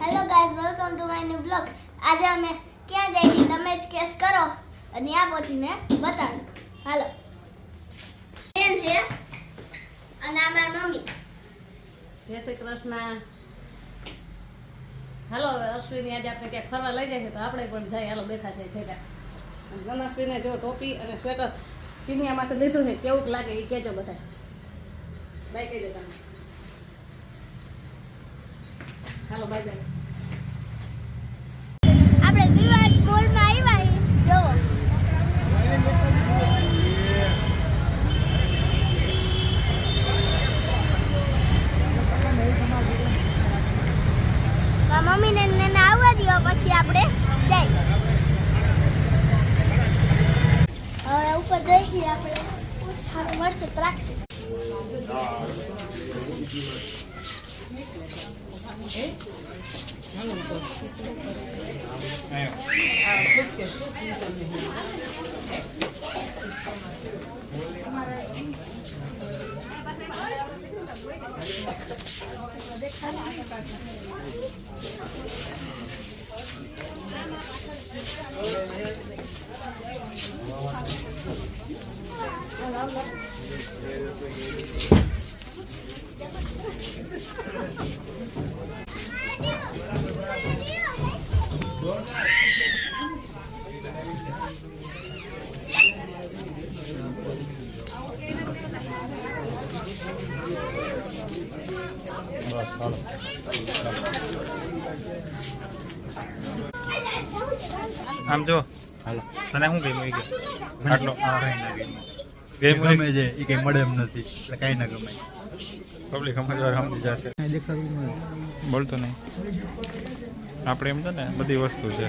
Hello guys, welcome to my new blog. આજે અમે ક્યાં જઈએ છીએ તમે જ કેસ કરો અને ત્યાં પહોંચીને બતાડો. હાલો. બેન છે અને આ મારી મમ્મી. જય શ્રી કૃષ્ણ. હાલો અશ્વિની, આજે આપણે ક્યાંક ફરવા લઈ જાય તો આપણે પણ જાય. હાલો બેઠા છે ભેગા. ગણેશભાઈને જો ટોપી અને સ્વેટર ચીનિયામાંથી લીધું છે, કેવું લાગે એ કહેજો બધા. બાય કહેજો તમે. હાલો બાય બાય. આપણે વિવાદ મોલમાં આવ્યા જોવો. મમ્મીને ને આવવા દો પછી આપણે જાય. હવે ઉપર જઈશું આપણે. સારું મળશે ત્રાક્ષી. આમ જો તને શું ગમ્યું આટલો ગમે છે એ કઈ મળે એમ નથી એટલે કઈ ના ગમે. પબ્લિક સમજવા સમજી જશે. બોલતો નહીં. આપણે એમ છે ને બધી વસ્તુ છે.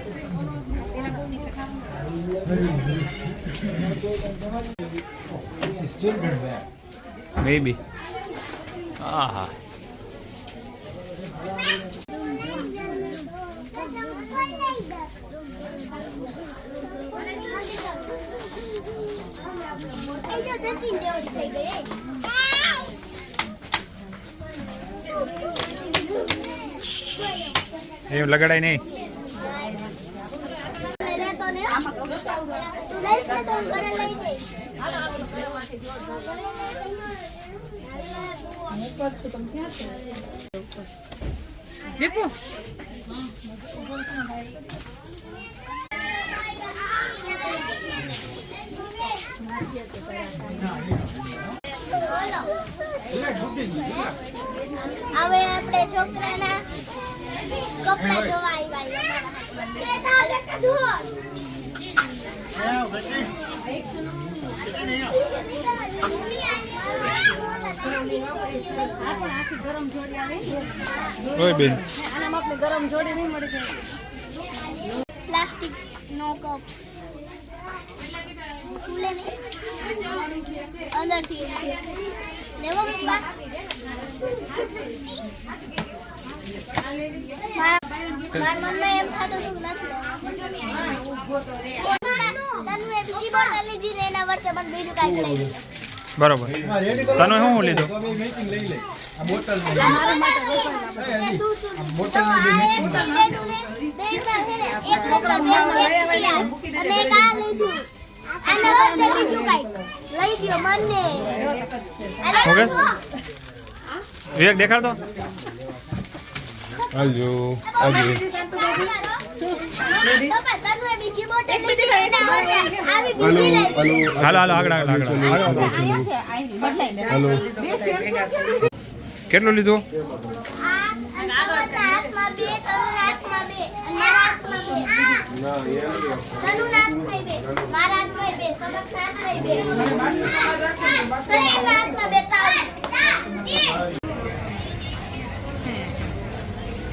બેબી હા હા એવું લગાડાય નહીં. દીપુ હવે આપણે છોકરાના કપડા જોવા ઓય બેન, આનામાં આપણે ગરમ જોડી નહીં મળી જાય. પ્લાસ્ટિક નો કપ ખુલે નહીં અંદરથી લેવો પપ્પા. મારા મમ્મી એમ થતું હતું નથી તને બીજી બોટલ લીધી ને એના વર્તે મને બીજું કાંઈક લઈ લીધું. બરોબર. તને શું લીધું? વિવેક દેખાડતો. હજુ હાલો હાલો આગળ આગળ આગળ. કેટલું લીધું?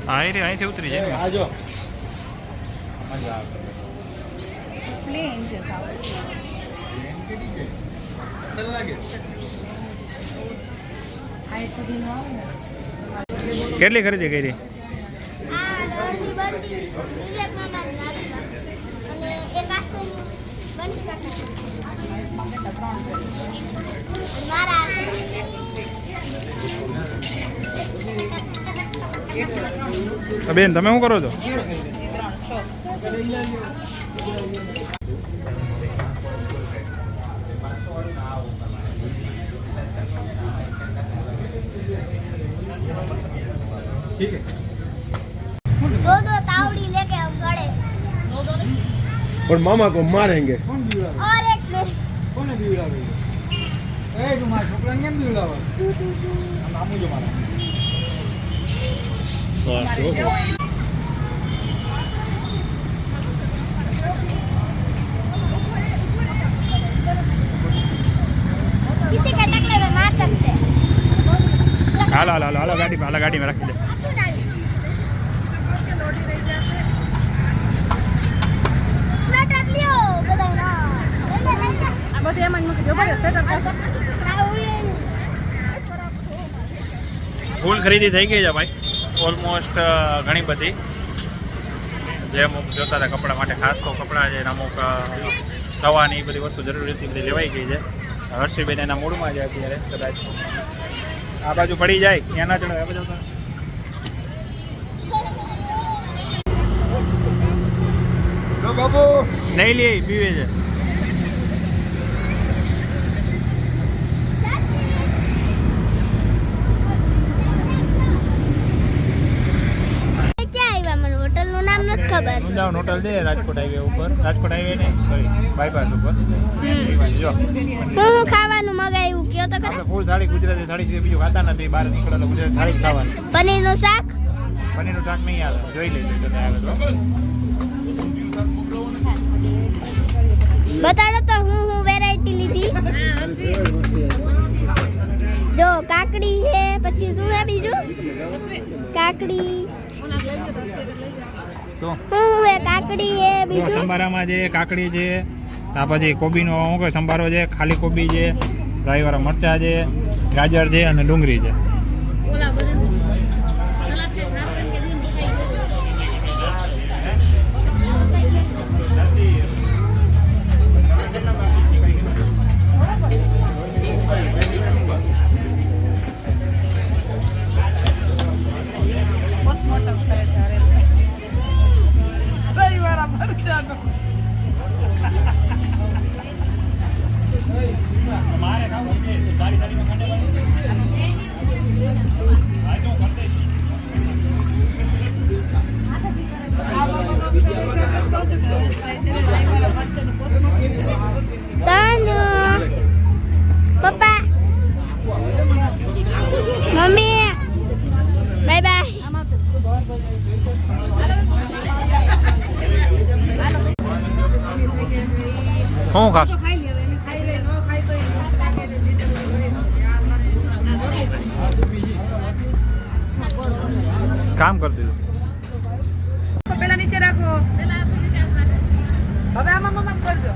હા એ રે અહીંથી ઉતરી જાય ને. આજો કેટલી ખરીદી કરી? મારા તો બેન તમે શું કરો છો? ઠીક दो दो तावड़ी लेके हम खड़े और मामा को मारेंगे और एक में કોને બીવડાવે? એ તું મારા છોકરાને કેમ બીવડાવે? આમ આમું જો મારા. किसी के टकले में मार सकते हैं હાલો હાલો હાલો ગાડીમાં રાખી દે. સ્વેટર લ્યો બધાના આ બધું એમાં જ મૂકી દો બરાબર સ્વેટર ફૂલ ખરીદી થઈ ગઈ છે ભાઈ, ઓલમોસ્ટ ઘણી બધી. જે અમુક જોતા હતા કપડા માટે, ખાસ તો કપડાં છે, અમુક દવાની એ બધી વસ્તુ જરૂરી હતી બધી લેવાઈ ગઈ છે. હર્ષીબેન એના મૂડમાં છે અત્યારે, કદાચ આ બાજુ પડી જાય ત્યાં ના ચડે. આ બાજુ बाबू નહીં લે, પીવે છે. ક્યાં આવ્યા મને હોટલનું નામ નથી ખબર વૃંદાવન હોટલ છે રાજકોટ હાઈવે ઉપર, રાજકોટ હાઈવે નહીં સોરી બાયપાસ ઉપર. જો હું ખાવાનું મગાવ્યું કયો તો ખરા આપણે ફૂલ થાળી, ગુજરાતી થાળી છે, બીજું ખાતા નથી. બહાર નીકળો તો ગુજરાતી થાળી જ ખાવાની. પનીરનું શાક પનીરનું શાક નહીં આવે, જોઈ લેજો તમે આવે તો. બતાડો તો હું વેરાયટી લીધી જો કાકડી હે, પછી શું હે બીજું કાકડી શું હું હે કાકડી હે જો બીજું સંભારામાં છે, કાકડી છે, આ પછી કોબીનો શું કહે સંભારો છે, ખાલી કોબી છે, ડ્રાઈવાળા મરચાં છે, ગાજર છે અને ડુંગળી છે. પપ્પા મમ્મી બાય બાય શું ખાસ કામ કરી દીધું. પેલા નીચે રાખો હવે આમાં કરજો